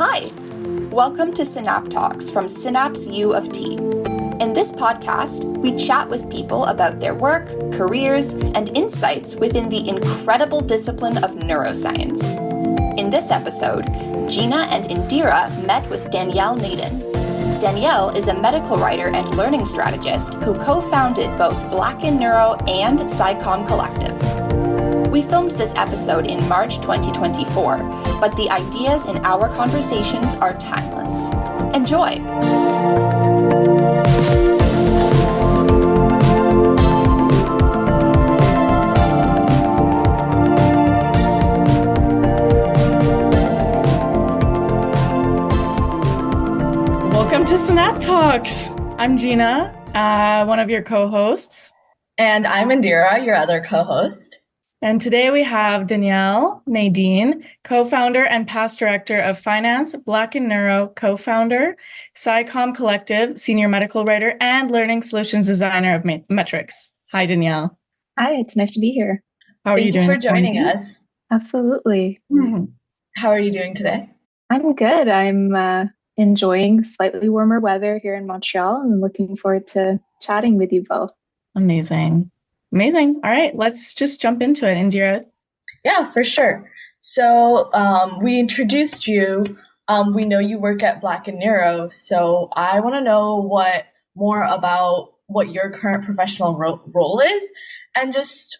Hi, welcome to SYNAPSE Talks from SYNAPSE U of T. In this podcast, we chat with people about their work, careers, and insights within the incredible discipline of neuroscience. In this episode, Gina and Indira met with Danielle Nadin. Danielle is a medical writer and learning strategist who co-founded both Black in Neuro and SciComm Collective. We filmed this episode in March 2024, but the ideas in our conversations are timeless. Enjoy! Welcome to SYNAPSE Talks. I'm Gina, one of your co-hosts. And I'm Indira, your other co-host. And today we have Danielle Nadin, co-founder and past director of finance, Black in Neuro, co-founder, SciComm Collective, senior medical writer, and learning solutions designer of Metrics. Hi, Danielle. Hi, it's nice to be here. How are you doing? Thank you for joining us. Absolutely. Mm-hmm. How are you doing today? I'm good. I'm enjoying slightly warmer weather here in Montreal and looking forward to chatting with you both. Amazing. All right, let's just jump into it, Indira. Yeah, for sure. So we introduced you. We know you work at Black in Neuro, so I want to know more about what your current professional role is, and just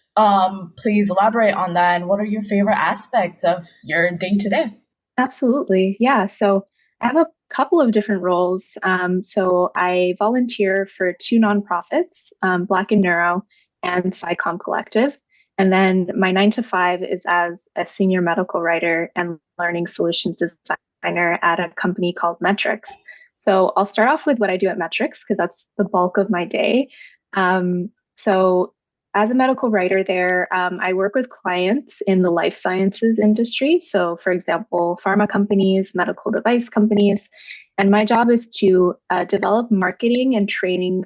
please elaborate on that. And what are your favorite aspects of your day-to-day? Absolutely. Yeah. So I have a couple of different roles. So I volunteer for two nonprofits, Black in Neuro and SciComm Collective. And then my 9 to 5 is as a senior medical writer and learning solutions designer at a company called Metrics. So I'll start off with what I do at Metrics because that's the bulk of my day. So as a medical writer there, I work with clients in the life sciences industry. So for example, pharma companies, medical device companies. And my job is to develop marketing and training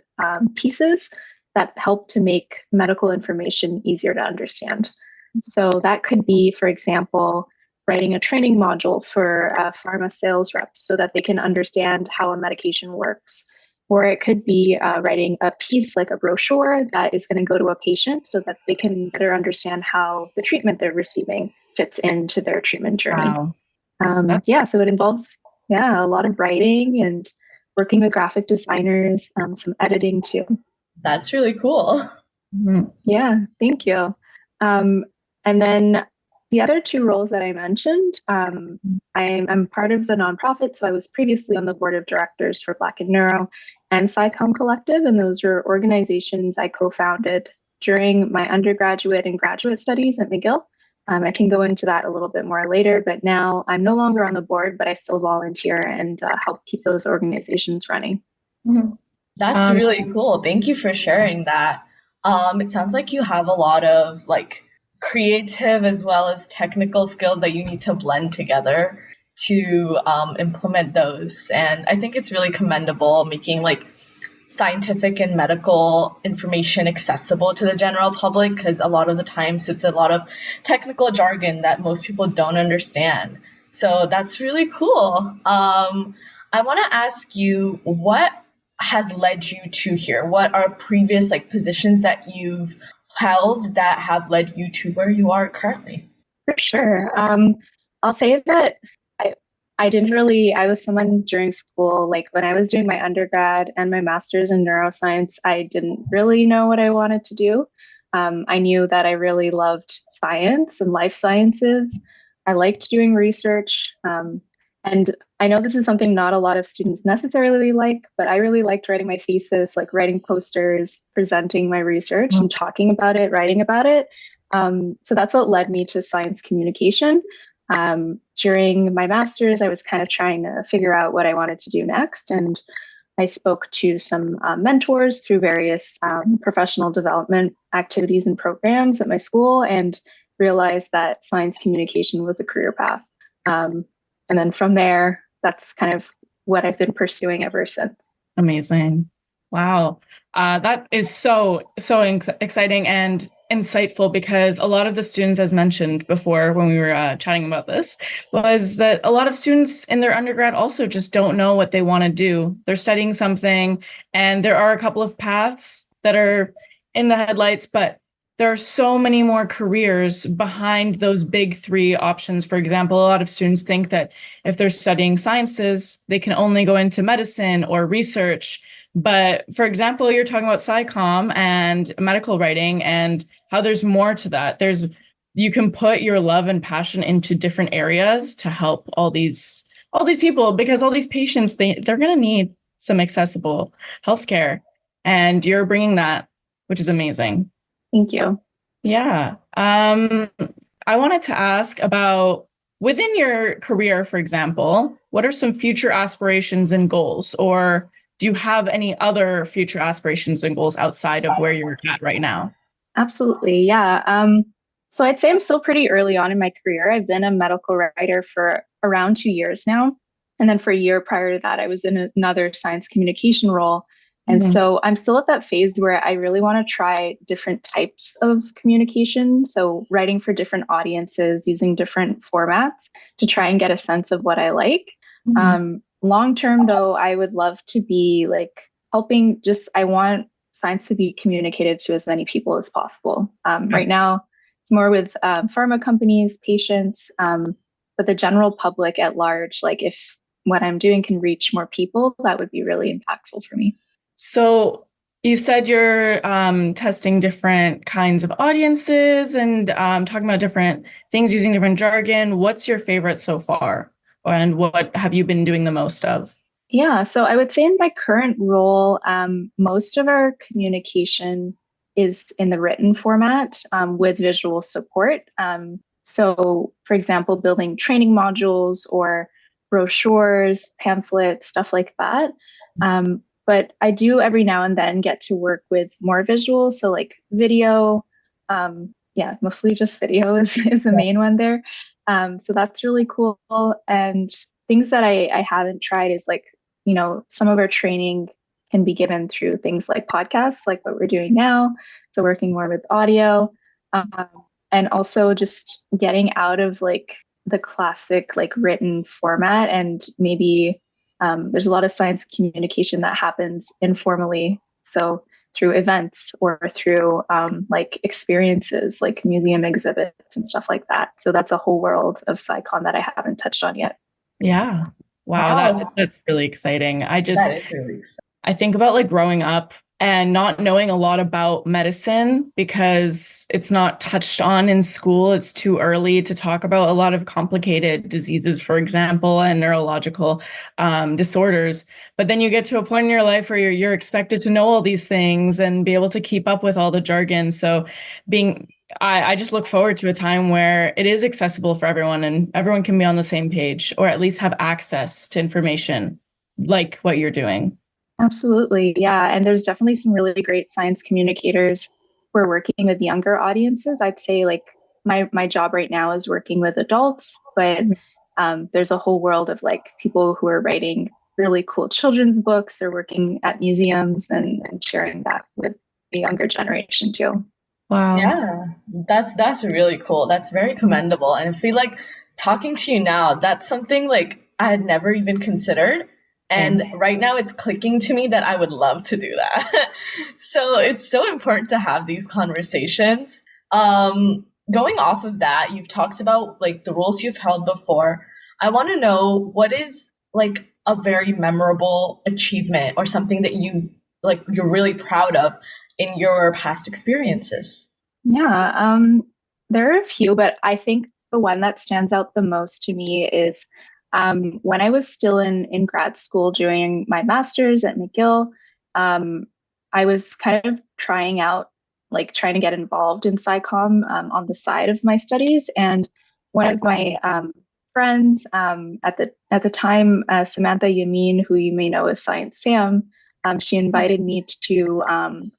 pieces that help to make medical information easier to understand. So that could be, for example, writing a training module for pharma sales reps so that they can understand how a medication works. Or it could be writing a piece like a brochure that is going to go to a patient so that they can better understand how the treatment they're receiving fits into their treatment journey. Wow. So it involves a lot of writing and working with graphic designers, some editing too. That's really cool. Mm-hmm. Yeah, thank you. And then the other two roles that I mentioned, I'm part of the nonprofit. So I was previously on the board of directors for Black in Neuro and SciComm Collective. And those are organizations I co-founded during my undergraduate and graduate studies at McGill. I can go into that a little bit more later, but now I'm no longer on the board, but I still volunteer and help keep those organizations running. Mm-hmm. That's really cool. Thank you for sharing that. It sounds like you have a lot of creative as well as technical skills that you need to blend together to implement those. And I think it's really commendable making scientific and medical information accessible to the general public, because a lot of the times it's a lot of technical jargon that most people don't understand. So that's really cool. I want to ask you, what has led you to here? What are previous positions that you've held that have led you to where you are currently? For sure. I'll say that I was someone during school, when I was doing my undergrad and my master's in neuroscience, I didn't really know what I wanted to do. I knew that I really loved science and life sciences. I liked doing research. And I know this is something not a lot of students necessarily like, but I really liked writing my thesis, writing posters, presenting my research and talking about it, writing about it. So that's what led me to science communication. During my master's, I was kind of trying to figure out what I wanted to do next. And I spoke to some mentors through various professional development activities and programs at my school and realized that science communication was a career path. And then from there, that's kind of what I've been pursuing ever since. Amazing. Wow. That is so exciting. And insightful because a lot of the students, as mentioned before when we were chatting about this, was that a lot of students in their undergrad also just don't know what they want to do. They're studying something, and there are a couple of paths that are in the headlights, but there are so many more careers behind those big three options. For example, a lot of students think that if they're studying sciences, they can only go into medicine or research. But for example, you're talking about psychom and medical writing and how there's more to that. You can put your love and passion into different areas to help all these people, because all these patients, they're going to need some accessible healthcare, and you're bringing that, which is amazing. Thank you. Yeah. I wanted to ask about within your career, for example, what are some future aspirations and goals, or do you have any other future aspirations and goals outside of where you're at right now? Absolutely. Yeah. So I'd say I'm still pretty early on in my career. I've been a medical writer for around 2 years now. And then for a year prior to that, I was in another science communication role. And so I'm still at that phase where I really want to try different types of communication. So writing for different audiences, using different formats to try and get a sense of what I like. Long term, though, I would love to be like helping I want science to be communicated to as many people as possible. Right now, it's more with pharma companies, patients, but the general public at large. Like if what I'm doing can reach more people, that would be really impactful for me. So you said you're testing different kinds of audiences and talking about different things using different jargon. What's your favorite so far? And what have you been doing the most of? Yeah, so I would say in my current role, most of our communication is in the written format with visual support. So, for example, building training modules or brochures, pamphlets, stuff like that. But I do every now and then get to work with more visual, so like video. Mostly just video is the main one there. So that's really cool. And things that I haven't tried is like, some of our training can be given through things like podcasts, like what we're doing now. So working more with audio, and also just getting out of like the classic like written format, and maybe there's a lot of science communication that happens informally. So through events or through like experiences, like museum exhibits and stuff like that. So that's a whole world of SciCon that I haven't touched on yet. Yeah. Wow. That's really exciting. That is really exciting. I think about like growing up and not knowing a lot about medicine because it's not touched on in school. It's too early to talk about a lot of complicated diseases, for example, and neurological disorders. But then you get to a point in your life where you're expected to know all these things and be able to keep up with all the jargon. So I just look forward to a time where it is accessible for everyone and everyone can be on the same page, or at least have access to information like what you're doing. Absolutely. Yeah. And there's definitely some really great science communicators who are working with younger audiences. I'd say like my job right now is working with adults, but there's a whole world of like people who are writing really cool children's books. They're working at museums and sharing that with the younger generation too. Wow. Yeah, that's really cool. That's very commendable. And I feel like talking to you now, that's something like I had never even considered. And right now it's clicking to me that I would love to do that. So it's so important to have these conversations. Going off of that, you've talked about like the roles you've held before. I want to know what is like a very memorable achievement or something that you're really proud of in your past experiences. Yeah, there are a few, but I think the one that stands out the most to me is when I was still in grad school doing my master's at McGill. I was kind of trying to get involved in SciComm on the side of my studies. And one of my friends at the time, Samantha Yamin, who you may know as Science Sam, she invited me to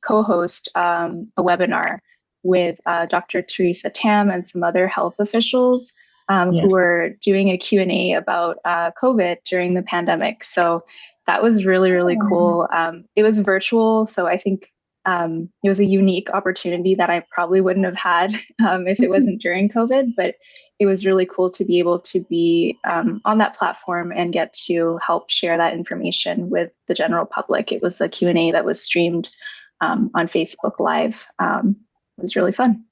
co-host a webinar with Dr. Teresa Tam and some other health officials who were doing a Q&A about COVID during the pandemic. So that was really, really cool. It was virtual, so I think It was a unique opportunity that I probably wouldn't have had if it wasn't during COVID, but it was really cool to be able to be on that platform and get to help share that information with the general public. It was a Q&A that was streamed on Facebook Live. It was really fun.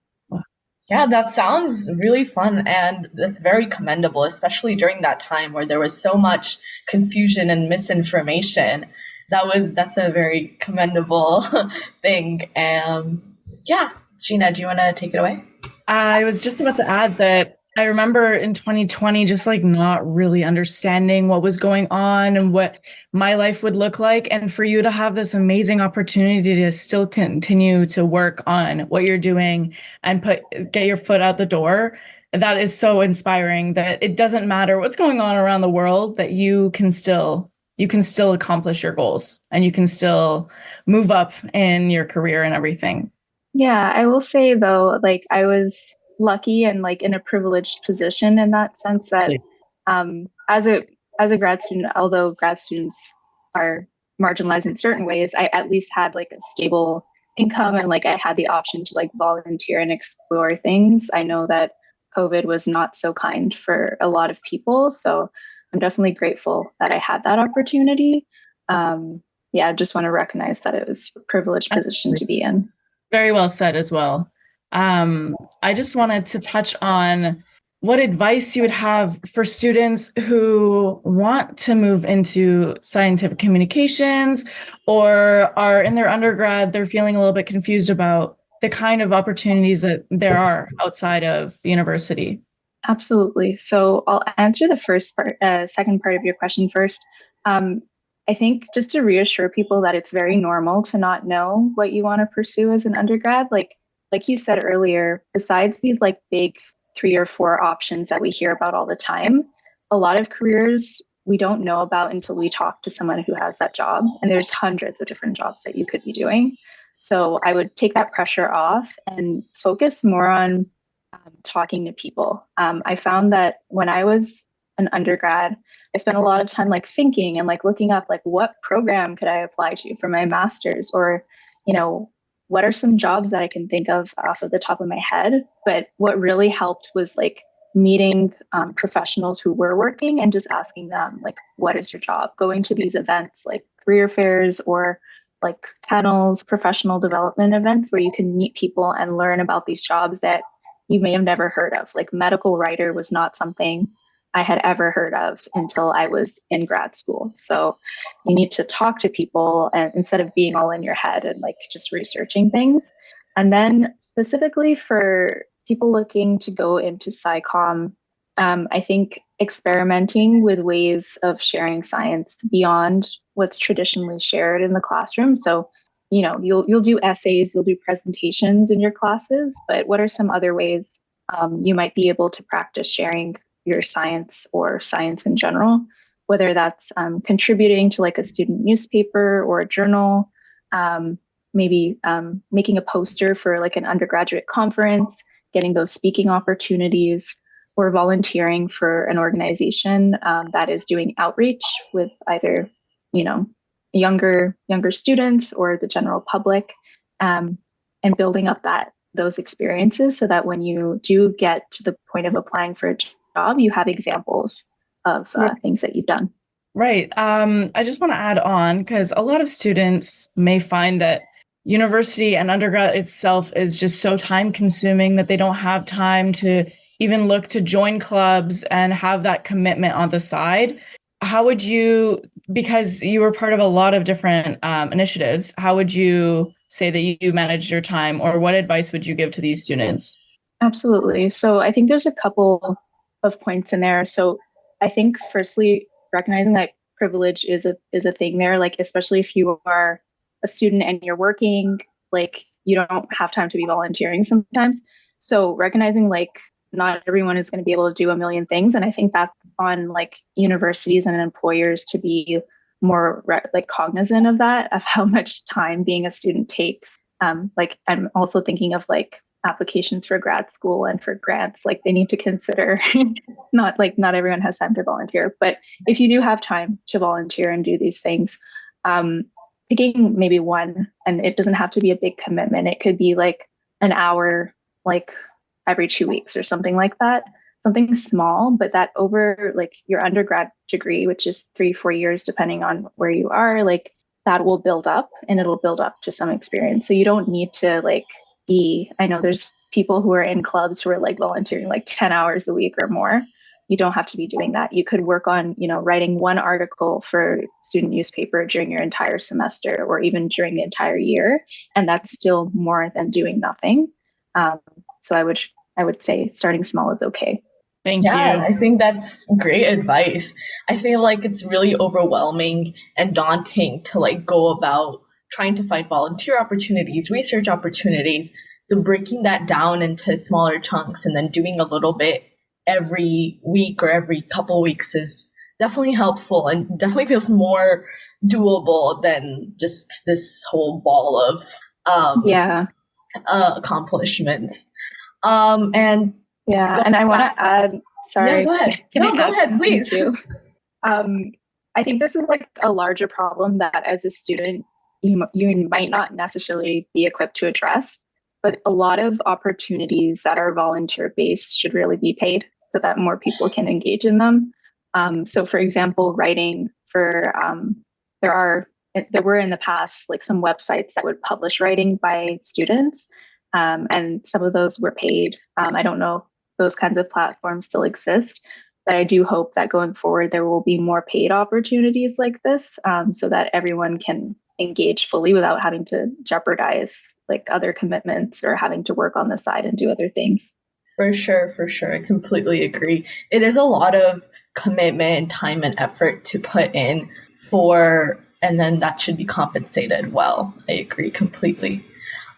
Yeah, that sounds really fun, and that's very commendable, especially during that time where there was so much confusion and misinformation. That's a very commendable thing. Yeah, Gina, do you want to take it away? I was just about to add that I remember in 2020 just like not really understanding what was going on and what my life would look like. And for you to have this amazing opportunity to still continue to work on what you're doing and get your foot out the door, that is so inspiring that it doesn't matter what's going on around the world, that you can still accomplish your goals and you can still move up in your career and everything. Yeah, I will say though, like I was lucky and like in a privileged position in that sense that as a grad student, although grad students are marginalized in certain ways, I at least had like a stable income and like I had the option to like volunteer and explore things. I know that COVID was not so kind for a lot of people, so I'm definitely grateful that I had that opportunity. Yeah, I just want to recognize that it was a privileged position to be in. Very well said as well. I just wanted to touch on what advice you would have for students who want to move into scientific communications or are in their undergrad, they're feeling a little bit confused about the kind of opportunities that there are outside of university. Absolutely. So I'll answer the second part of your question first. I think just to reassure people that it's very normal to not know what you want to pursue as an undergrad. Like you said earlier, besides these like big 3 or 4 options that we hear about all the time, a lot of careers we don't know about until we talk to someone who has that job. And there's hundreds of different jobs that you could be doing. So I would take that pressure off and focus more on talking to people. I found that when I was an undergrad, I spent a lot of time like thinking and like looking up like what program could I apply to for my master's, or what are some jobs that I can think of off of the top of my head. But what really helped was like meeting professionals who were working and just asking them like, what is your job? Going to these events like career fairs or like panels, professional development events where you can meet people and learn about these jobs that you may have never heard of. Like medical writer was not something I had ever heard of until I was in grad school. So you need to talk to people and instead of being all in your head and like just researching things. And then specifically for people looking to go into SciComm, I think experimenting with ways of sharing science beyond what's traditionally shared in the classroom. So, you'll do essays, you'll do presentations in your classes, but what are some other ways you might be able to practice sharing your science or science in general, whether that's contributing to like a student newspaper or a journal, maybe making a poster for like an undergraduate conference, getting those speaking opportunities, or volunteering for an organization that is doing outreach with either, younger students or the general public, and building up those experiences so that when you do get to the point of applying for a job, you have examples of things that you've done. Right. I just want to add on because a lot of students may find that university and undergrad itself is just so time consuming that they don't have time to even look to join clubs and have that commitment on the side. How would you, because you were part of a lot of different initiatives, how would you say that you managed your time, or what advice would you give to these students? Absolutely. So I think there's a couple of points in there. So I think firstly, recognizing that privilege is a thing there, like especially if you are a student and you're working, like you don't have time to be volunteering sometimes. So recognizing like not everyone is going to be able to do a million things. And I think that's on like universities and employers to be more like cognizant of that, of how much time being a student takes. Like I'm also thinking of like applications for grad school and for grants, like they need to consider not everyone has time to volunteer, but if you do have time to volunteer and do these things, picking maybe one, and it doesn't have to be a big commitment. It could be like an hour, like every 2 weeks or something like that. Something small, but that over like your undergrad degree, which is 3-4 years, depending on where you are, like that will build up and it'll build up to some experience. So you don't need to like I know there's people who are in clubs who are like volunteering like 10 hours a week or more. You don't have to be doing that. You could work on, writing one article for student newspaper during your entire semester or even during the entire year. And that's still more than doing nothing. So I would say starting small is okay. Thank Yeah, you. I think that's great advice. I feel like it's really overwhelming and daunting to like go about trying to find volunteer opportunities, research opportunities. So breaking that down into smaller chunks and then doing a little bit every week or every couple weeks is definitely helpful and definitely feels more doable than just this whole ball of Yeah. accomplishments. And Yeah. And I want to add, sorry. Yeah, go ahead. Can I No, go add ahead, something please. too? I think this is like a larger problem that as a student, you might not necessarily be equipped to address, but a lot of opportunities that are volunteer based should really be paid so that more people can engage in them. So for example, writing for, there were in the past like some websites that would publish writing by students, and some of those were paid. I don't know if those kinds of platforms still exist, but I do hope that going forward there will be more paid opportunities like this, so that everyone can engage fully without having to jeopardize like other commitments or having to work on the side and do other things. For sure, for sure. I completely agree. It is a lot of commitment and time and effort to put in and then that should be compensated well. I agree completely.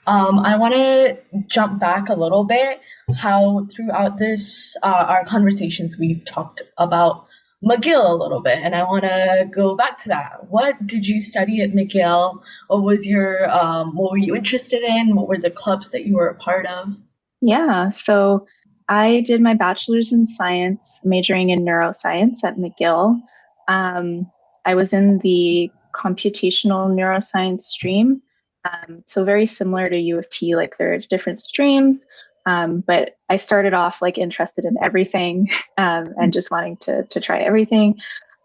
I want to jump back a little bit. How throughout this, our conversations, we've talked about McGill a little bit, and I want to go back to that. What did you study at McGill? What were you interested in? What were the clubs that you were a part of? Yeah, so I did my bachelor's in science, majoring in neuroscience at McGill. I was in the computational neuroscience stream. So very similar to U of T, like there's different streams. But I started off like interested in everything, and just wanting to try everything.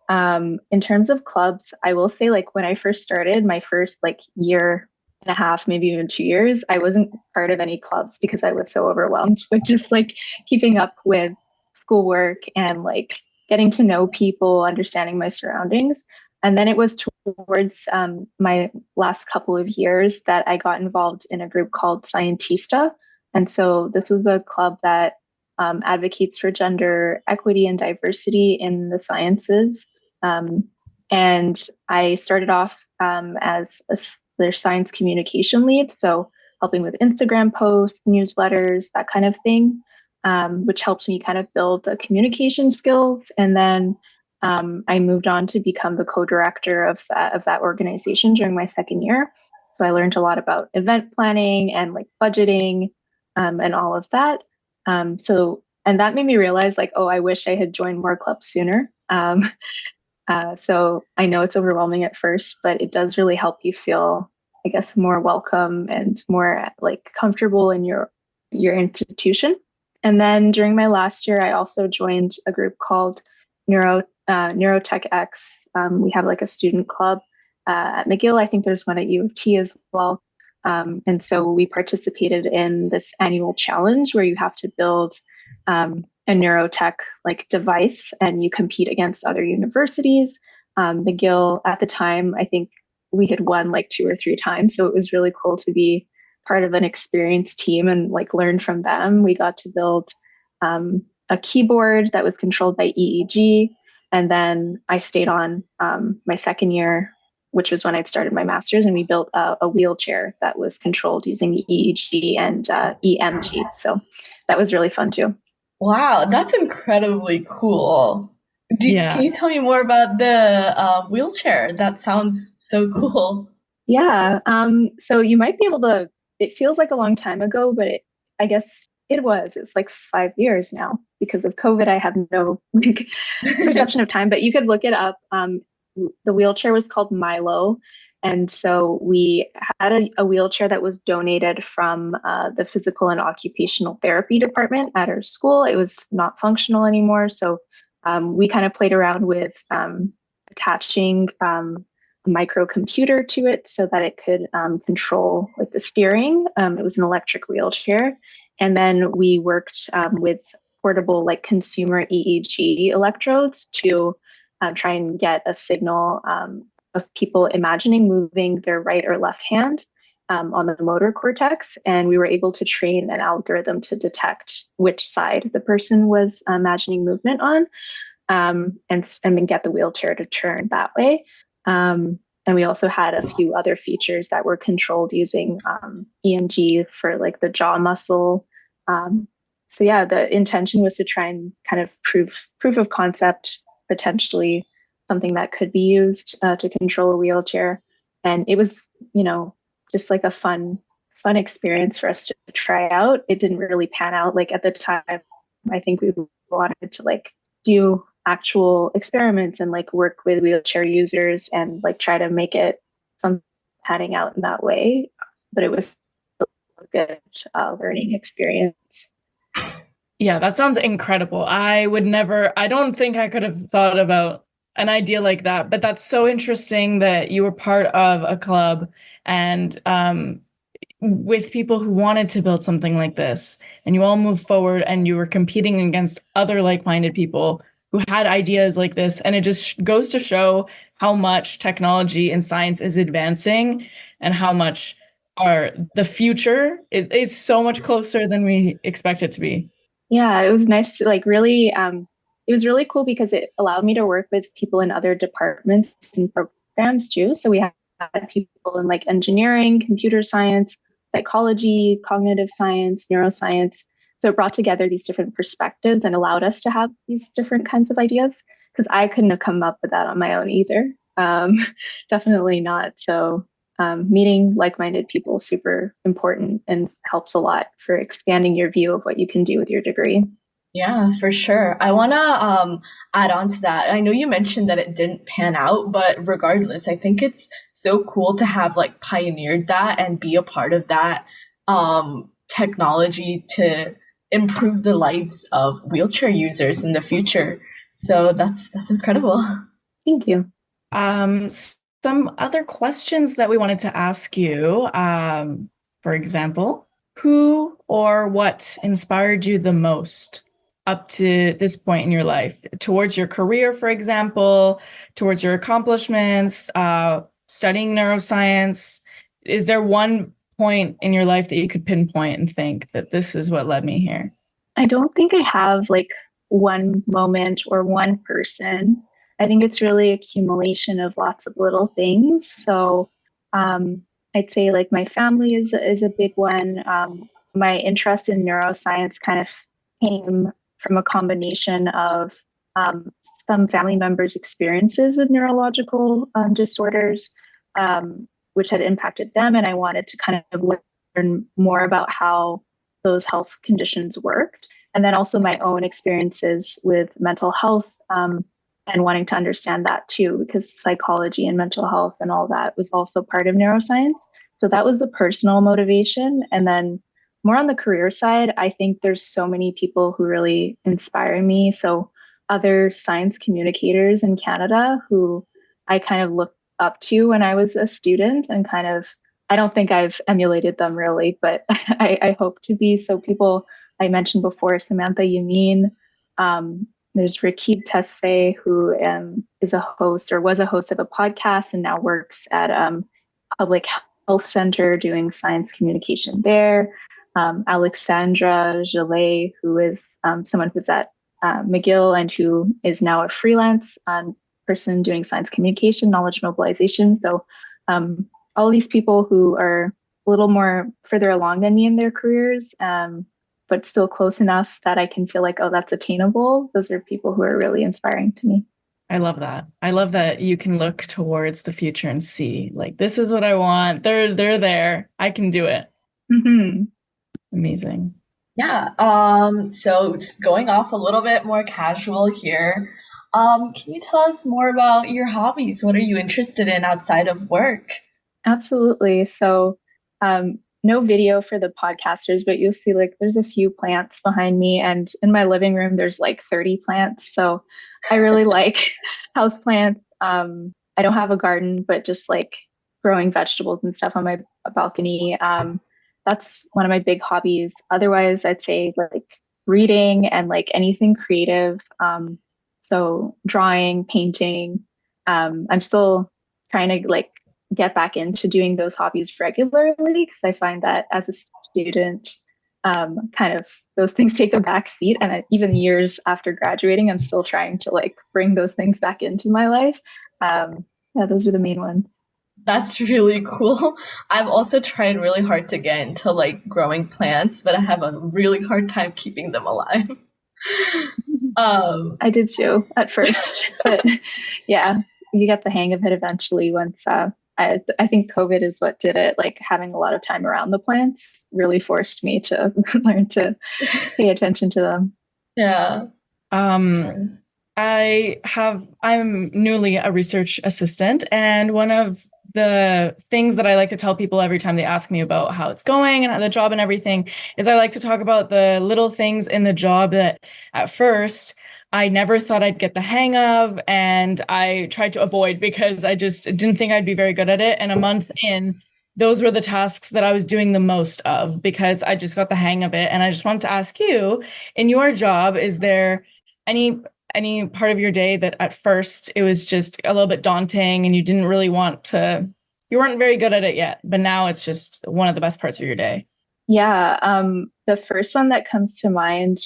In terms of clubs, I will say like when I first started, my first like year and a half, maybe even 2 years, I wasn't part of any clubs because I was so overwhelmed with just like keeping up with schoolwork and like getting to know people, understanding my surroundings. And then it was towards my last couple of years that I got involved in a group called Scientista. And so this was a club that advocates for gender equity and diversity in the sciences. And I started off as their science communication lead, so helping with Instagram posts, newsletters, that kind of thing, which helped me kind of build the communication skills. And then I moved on to become the co-director of that organization during my second year. So I learned a lot about event planning and like budgeting, and all of that. And that made me realize like, oh, I wish I had joined more clubs sooner. So I know it's overwhelming at first, but it does really help you feel, I guess, more welcome and more like comfortable in your institution. And then during my last year, I also joined a group called Neurotech X. We have like a student club at McGill. I think there's one at U of T as well. And so we participated in this annual challenge where you have to build a neurotech like device, and you compete against other universities. McGill at the time, I think we had won like 2 or 3 times. So it was really cool to be part of an experienced team and like learn from them. We got to build a keyboard that was controlled by EEG. And then I stayed on my second year, which was when I'd started my master's, and we built a wheelchair that was controlled using EEG and EMG. So that was really fun too. Wow, that's incredibly cool. Can you tell me more about the wheelchair? That sounds so cool. Yeah. So you might be able to, it feels like a long time ago, but I guess it's like 5 years now. Because of COVID, I have no perception of time, but you could look it up. The wheelchair was called Milo, And so we had a wheelchair that was donated from the physical and occupational therapy department at our school. It was not functional anymore. So we kind of played around with attaching a microcomputer to it so that it could control like the steering. It was an electric wheelchair. And then we worked with portable like consumer EEG electrodes to try and get a signal of people imagining moving their right or left hand on the motor cortex. And we were able to train an algorithm to detect which side the person was imagining movement on, and then get the wheelchair to turn that way. And we also had a few other features that were controlled using EMG for like the jaw muscle. So yeah, the intention was to try and kind of proof of concept, potentially something that could be used to control a wheelchair. And it was, just like a fun experience for us to try out. It didn't really pan out. Like at the time, I think we wanted to like do actual experiments and like work with wheelchair users and like try to make it some panning out in that way. But it was a good learning experience. Yeah, that sounds incredible. I don't think I could have thought about an idea like that, but that's so interesting that you were part of a club and with people who wanted to build something like this, and you all moved forward and you were competing against other like-minded people who had ideas like this. And it just goes to show how much technology and science is advancing and how much the future is so much closer than we expect it to be. Yeah, it was nice to like really, it was really cool because it allowed me to work with people in other departments and programs too. So we had people in like engineering, computer science, psychology, cognitive science, neuroscience. So it brought together these different perspectives and allowed us to have these different kinds of ideas, because I couldn't have come up with that on my own either. Definitely not. So meeting like-minded people is super important and helps a lot for expanding your view of what you can do with your degree. Yeah, for sure. I want to add on to that. I know you mentioned that it didn't pan out, but regardless, I think it's so cool to have like pioneered that and be a part of that technology to improve the lives of wheelchair users in the future. So that's incredible. Thank you. Some other questions that we wanted to ask you, for example, who or what inspired you the most up to this point in your life, towards your career, for example, towards your accomplishments, studying neuroscience? Is there one point in your life that you could pinpoint and think that this is what led me here? I don't think I have like one moment or one person. I think it's really accumulation of lots of little things. So I'd say like my family is a big one. My interest in neuroscience kind of came from a combination of some family members' experiences with neurological disorders, which had impacted them. And I wanted to kind of learn more about how those health conditions worked. And then also my own experiences with mental health, and wanting to understand that too, because psychology and mental health and all that was also part of neuroscience. So that was the personal motivation. And then more on the career side, I think there's so many people who really inspire me. So other science communicators in Canada who I kind of looked up to when I was a student, and kind of, I don't think I've emulated them really, but I hope to be. So people I mentioned before, Samantha Yamin, there's Rakib Tesfaye, who is a host or was a host of a podcast and now works at Public Health Center doing science communication there. Alexandra Gillet, who is someone who's at McGill and who is now a freelance person doing science communication, knowledge mobilization. So all these people who are a little more further along than me in their careers, but still close enough that I can feel like, oh, that's attainable. Those are people who are really inspiring to me. I love that. I love that you can look towards the future and see, like, this is what I want. They're there. I can do it. Mm-hmm. Amazing. Yeah. So just going off a little bit more casual here. Can you tell us more about your hobbies? What are you interested in outside of work? Absolutely. So, no video for the podcasters, but you'll see like there's a few plants behind me, and in my living room there's like 30 plants. So, I really like house plants. I don't have a garden, but just like growing vegetables and stuff on my balcony. That's one of my big hobbies. Otherwise, I'd say like reading and like anything creative. So drawing, painting. I'm still trying to like get back into doing those hobbies regularly because I find that as a student, kind of those things take a back seat. And even years after graduating, I'm still trying to like bring those things back into my life. Yeah, those are the main ones. That's really cool. I've also tried really hard to get into like growing plants, but I have a really hard time keeping them alive. Um, I did too at first, but yeah, you get the hang of it eventually once I think COVID is what did it. Like having a lot of time around the plants really forced me to learn to pay attention to them. yeah. Um, I'm newly a research assistant, and one of the things that I like to tell people every time they ask me about how it's going and the job and everything is I like to talk about the little things in the job that at first I never thought I'd get the hang of, and I tried to avoid because I just didn't think I'd be very good at it. And a month in, those were the tasks that I was doing the most of because I just got the hang of it. And I just wanted to ask you, in your job, is there any any part of your day that at first it was just a little bit daunting and you didn't really want to, you weren't very good at it yet, but now it's just one of the best parts of your day? Yeah, the first one that comes to mind,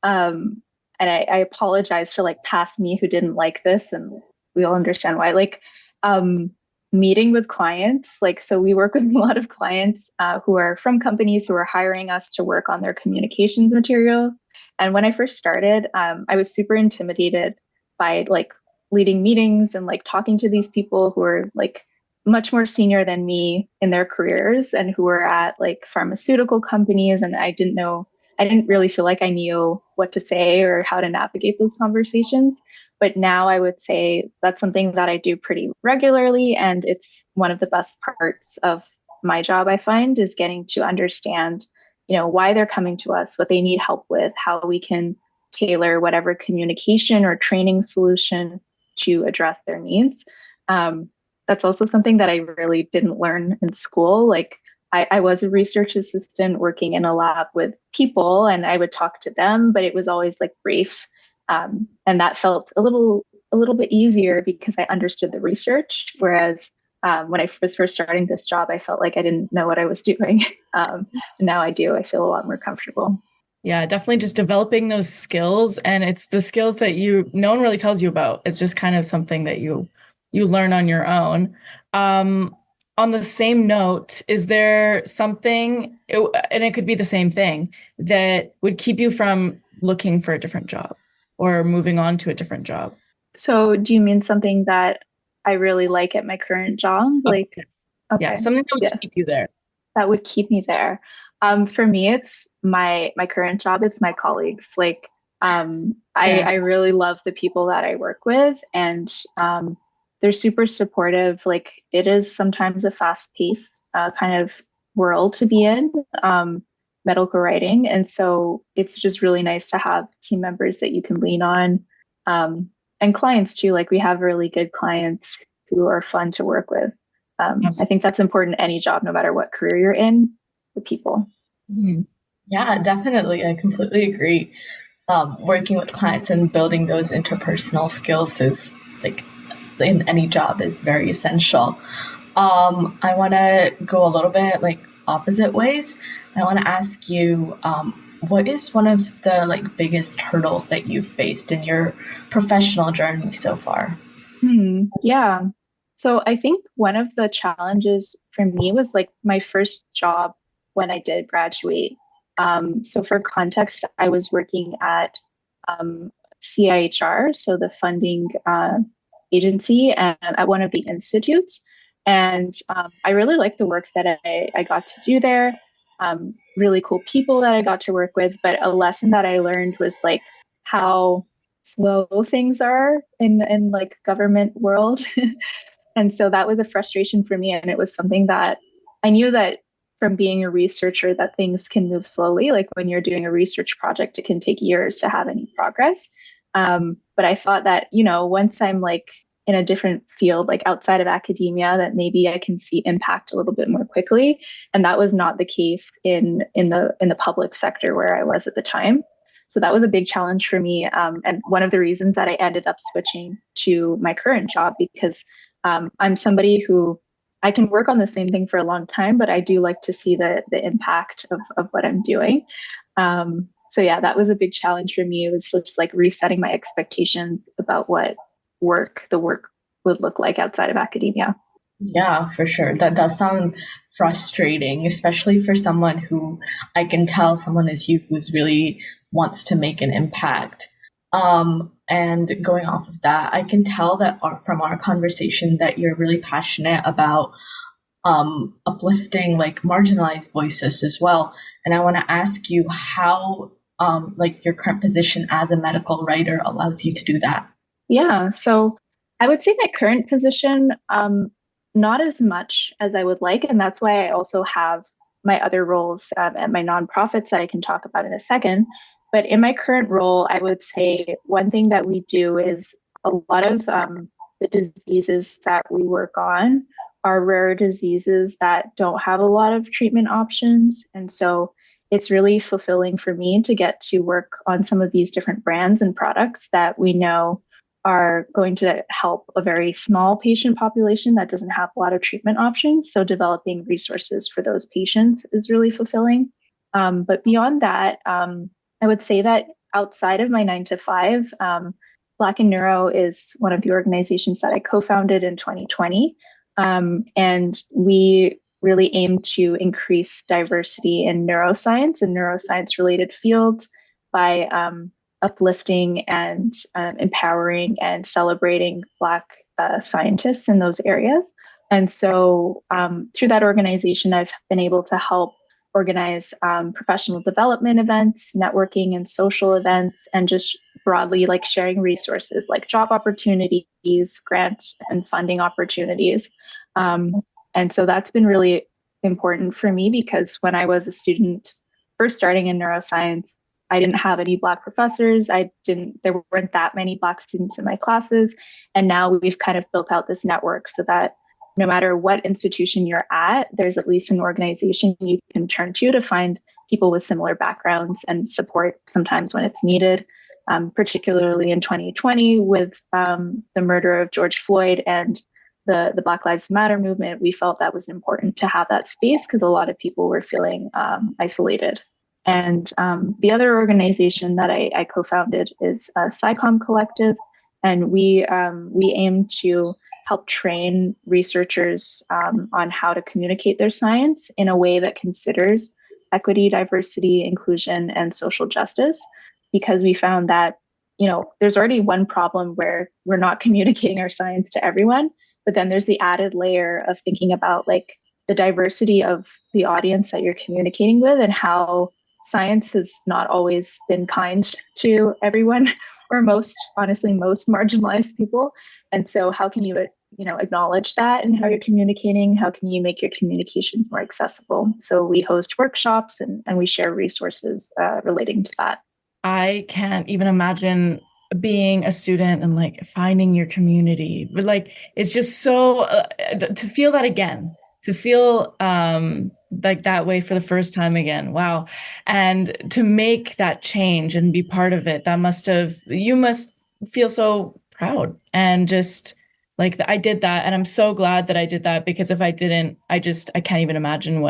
and I apologize for like past me who didn't like this, and we all understand why. Like, um, meeting with clients, like, so we work with a lot of clients who are from companies who are hiring us to work on their communications materials. And when I first started, I was super intimidated by like leading meetings and like talking to these people who are like much more senior than me in their careers and who were at like pharmaceutical companies. And I didn't really feel like I knew what to say or how to navigate those conversations. But now I would say that's something that I do pretty regularly. And it's one of the best parts of my job, I find, is getting to understand, why they're coming to us, what they need help with, how we can tailor whatever communication or training solution to address their needs. That's also something that I really didn't learn in school. Like I was a research assistant working in a lab with people and I would talk to them, but it was always like brief. And that felt a little bit easier because I understood the research. Whereas when I was first starting this job, I felt like I didn't know what I was doing. Now I do. I feel a lot more comfortable. Yeah, definitely just developing those skills. And it's the skills that no one really tells you about. It's just kind of something that you learn on your own. On the same note, is there something, and it could be the same thing, that would keep you from looking for a different job or moving on to a different job? So do you mean something that I really like at my current job? Like, Yes. okay, Yeah, something that would yeah, keep you there. that would keep me there. For me, it's my current job. It's my colleagues. Like, I really love the people that I work with, and they're super supportive. Like, it is sometimes a fast-paced kind of world to be in, medical writing, and so it's just really nice to have team members that you can lean on, and clients too. Like, we have really good clients who are fun to work with. I think that's important in any job, no matter what career you're in, the people. Mhm. Yeah, definitely. I completely agree. Working with clients and building those interpersonal skills is like in any job is very essential. I want to go a little bit like opposite ways. I want to ask you, what is one of the like biggest hurdles that you've faced in your professional journey so far? Yeah. So I think one of the challenges for me was like my first job when I did graduate. So for context, I was working at CIHR, so the funding agency, and at one of the institutes. And I really liked the work that I got to do there. Really cool people that I got to work with. But a lesson that I learned was like how slow things are in like government world. And so that was a frustration for me. And it was something that I knew that from being a researcher that things can move slowly. Like when you're doing a research project, it can take years to have any progress. But I thought that, once I'm like in a different field, like outside of academia, that maybe I can see impact a little bit more quickly. And that was not the case in the public sector where I was at the time. So that was a big challenge for me. And one of the reasons that I ended up switching to my current job, because I'm somebody who I can work on the same thing for a long time, but I do like to see the impact of what I'm doing. So yeah, that was a big challenge for me. It was just like resetting my expectations about what the work would look like outside of academia. Yeah, for sure. That does sound frustrating, especially for someone who I can tell someone is you who's really wants to make an impact. And going off of that, I can tell that from our conversation that you're really passionate about uplifting like marginalized voices as well. And I want to ask you how like your current position as a medical writer allows you to do that. Yeah, so I would say my current position, not as much as I would like. And that's why I also have my other roles at my nonprofits that I can talk about in a second. But in my current role, I would say one thing that we do is a lot of the diseases that we work on are rare diseases that don't have a lot of treatment options. And so it's really fulfilling for me to get to work on some of these different brands and products that we know are going to help a very small patient population that doesn't have a lot of treatment options. So developing resources for those patients is really fulfilling. But beyond that, I would say that outside of my 9 to 5, Black in Neuro is one of the organizations that I co-founded in 2020. And we really aim to increase diversity in neuroscience and neuroscience related fields by uplifting and empowering and celebrating Black scientists in those areas. And so through that organization, I've been able to help organize professional development events, networking and social events, and just broadly like sharing resources like job opportunities, grant and funding opportunities. And so that's been really important for me because when I was a student first starting in neuroscience, I didn't have any Black professors. There weren't that many Black students in my classes. And now we've kind of built out this network so that no matter what institution you're at, there's at least an organization you can turn to find people with similar backgrounds and support sometimes when it's needed. Particularly in 2020 with the murder of George Floyd and the Black Lives Matter movement, we felt that was important to have that space because a lot of people were feeling isolated. And the other organization that I co-founded is SYCOM Collective, and we aim to help train researchers on how to communicate their science in a way that considers equity, diversity, inclusion, and social justice, because we found that, there's already one problem where we're not communicating our science to everyone, but then there's the added layer of thinking about like the diversity of the audience that you're communicating with and how science has not always been kind to everyone or most marginalized people. And so how can you acknowledge that and how you're communicating? How can you make your communications more accessible? So we host workshops and we share resources relating to that. I can't even imagine being a student and like finding your community. But like, it's just so to feel that again, to feel like that way for the first time again. Wow. And to make that change and be part of it, you must feel so proud and just like I did that. And I'm so glad that I did that, because if I didn't, I can't even imagine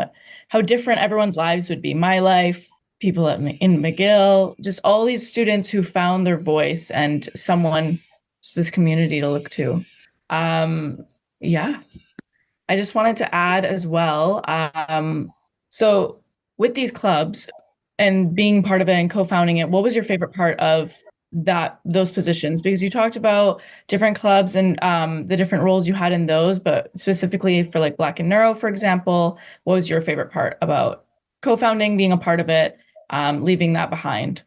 how different everyone's lives would be. My life, people in McGill, just all these students who found their voice and just this community to look to. Yeah. I just wanted to add as well. So with these clubs and being part of it and co-founding it, what was your favorite part of those positions? Because you talked about different clubs and the different roles you had in those, but specifically for like Black in Neuro, for example, what was your favorite part about co-founding, being a part of it, leaving that behind?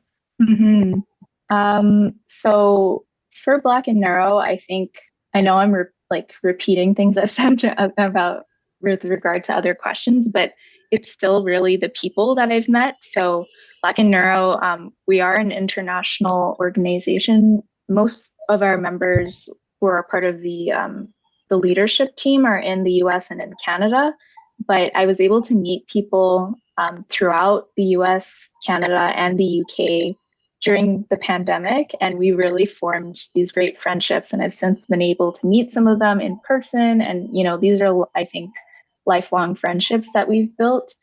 So for Black in Neuro, I think I know I'm like repeating things I've said about with regard to other questions, but it's still really the people that I've met. So Black in Neuro, we are an international organization. Most of our members who are part of the leadership team are in the US and in Canada, but I was able to meet people throughout the US, Canada, and the UK during the pandemic, and we really formed these great friendships, and I've since been able to meet some of them in person, and these are, I think, lifelong friendships that we've built.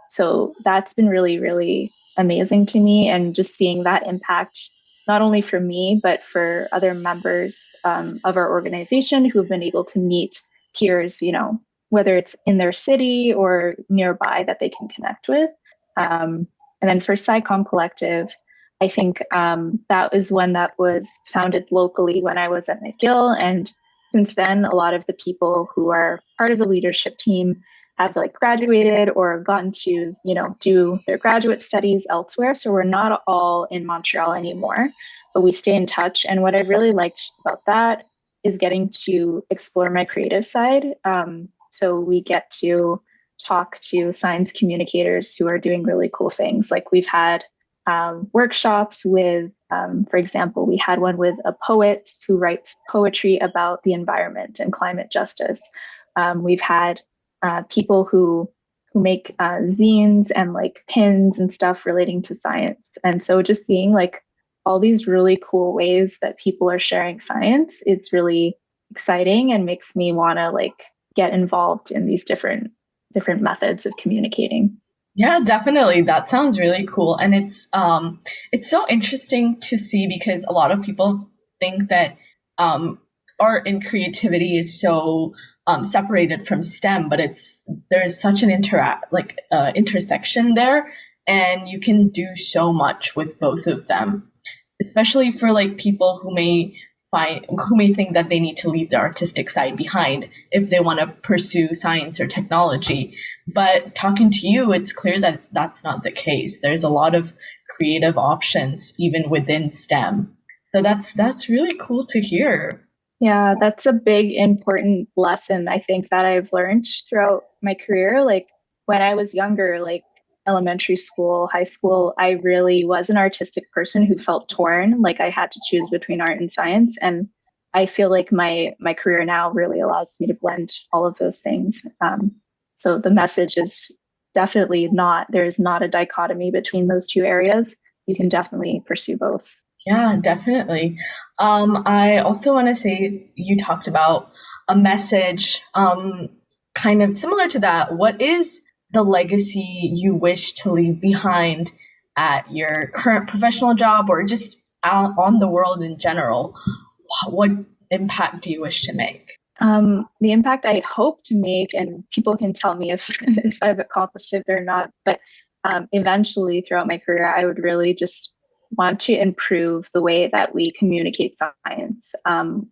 So that's been really, really amazing to me, and just seeing that impact not only for me but for other members of our organization who have been able to meet peers, whether it's in their city or nearby that they can connect with. And then for SciComm Collective, I think that was one that was founded locally when I was at McGill. And since then, a lot of the people who are part of the leadership team have graduated or gotten to, do their graduate studies elsewhere. So we're not all in Montreal anymore, but we stay in touch. And what I really liked about that is getting to explore my creative side. So we get to talk to science communicators who are doing really cool things. Like we've had workshops with, for example, we had one with a poet who writes poetry about the environment and climate justice. We've had people who make zines and pins and stuff relating to science. And so just seeing all these really cool ways that people are sharing science, it's really exciting and makes me want to get involved in these different methods of communicating. Yeah, definitely. That sounds really cool. And it's so interesting to see, because a lot of people think that art and creativity is so separated from STEM, but there's such an intersection there, and you can do so much with both of them, especially for people who may think that they need to leave the artistic side behind if they want to pursue science or technology. But talking to you, it's clear that that's not the case. There's a lot of creative options even within STEM. So that's really cool to hear. Yeah, that's a big, important lesson I think that I've learned throughout my career. When I was younger, elementary school, high school, I really was an artistic person who felt torn. I had to choose between art and science. And I feel like my career now really allows me to blend all of those things. So the message is definitely there's not a dichotomy between those two areas. You can definitely pursue both. Yeah, definitely. I also want to say, you talked about a message kind of similar to that. What is the legacy you wish to leave behind at your current professional job, or just out on the world in general? What impact do you wish to make? The impact I hope to make, and people can tell me if I've accomplished it or not, but eventually throughout my career, I would really just want to improve the way that we communicate science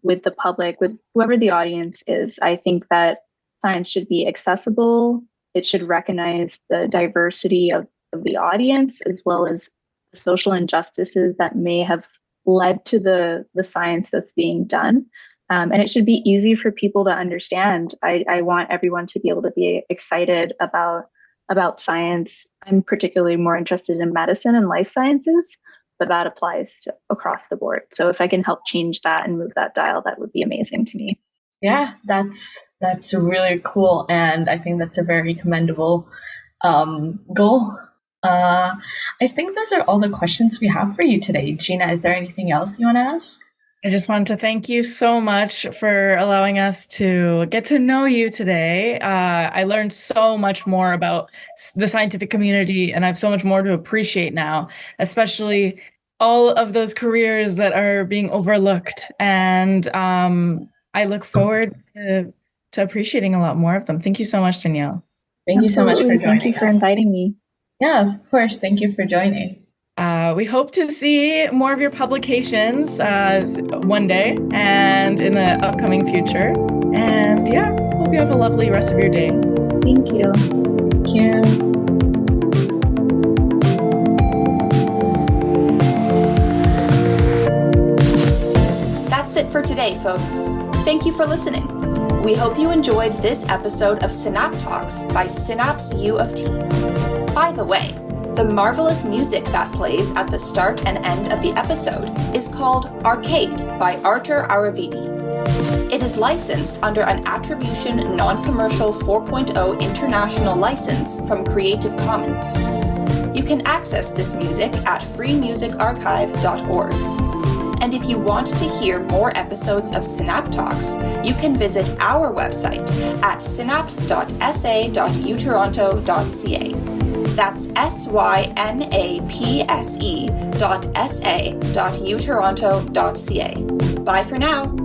with the public, with whoever the audience is. I think that science should be accessible. It should recognize the diversity of the audience, as well as the social injustices that may have led to the science that's being done. And it should be easy for people to understand. I want everyone to be able to be excited about science. I'm particularly more interested in medicine and life sciences, but that applies to across the board. So if I can help change that and move that dial, that would be amazing to me. Yeah, that's really cool, and I think that's a very commendable goal. I think those are all the questions we have for you today. Gina, is there anything else you want to ask? I just wanted to thank you so much for allowing us to get to know you today. I learned so much more about the scientific community, and I have so much more to appreciate now, especially all of those careers that are being overlooked. And I look forward to appreciating a lot more of them. Thank you so much, Danielle. Thank you so much for joining. Thank you for inviting me. Yeah, of course. Thank you for joining. We hope to see more of your publications one day and in the upcoming future. And yeah, hope you have a lovely rest of your day. Thank you. Thank you. That's it for today, folks. Thank you for listening. We hope you enjoyed this episode of SYNAPSE Talks by SYNAPSE U of T. By the way, the marvelous music that plays at the start and end of the episode is called Arcade by Artur Aravidi. It is licensed under an Attribution Non-Commercial 4.0 International License from Creative Commons. You can access this music at freemusicarchive.org. And if you want to hear more episodes of SYNAPSE Talks, you can visit our website at synapse.sa.utoronto.ca. That's synapse.sa.utoronto.ca. Bye for now.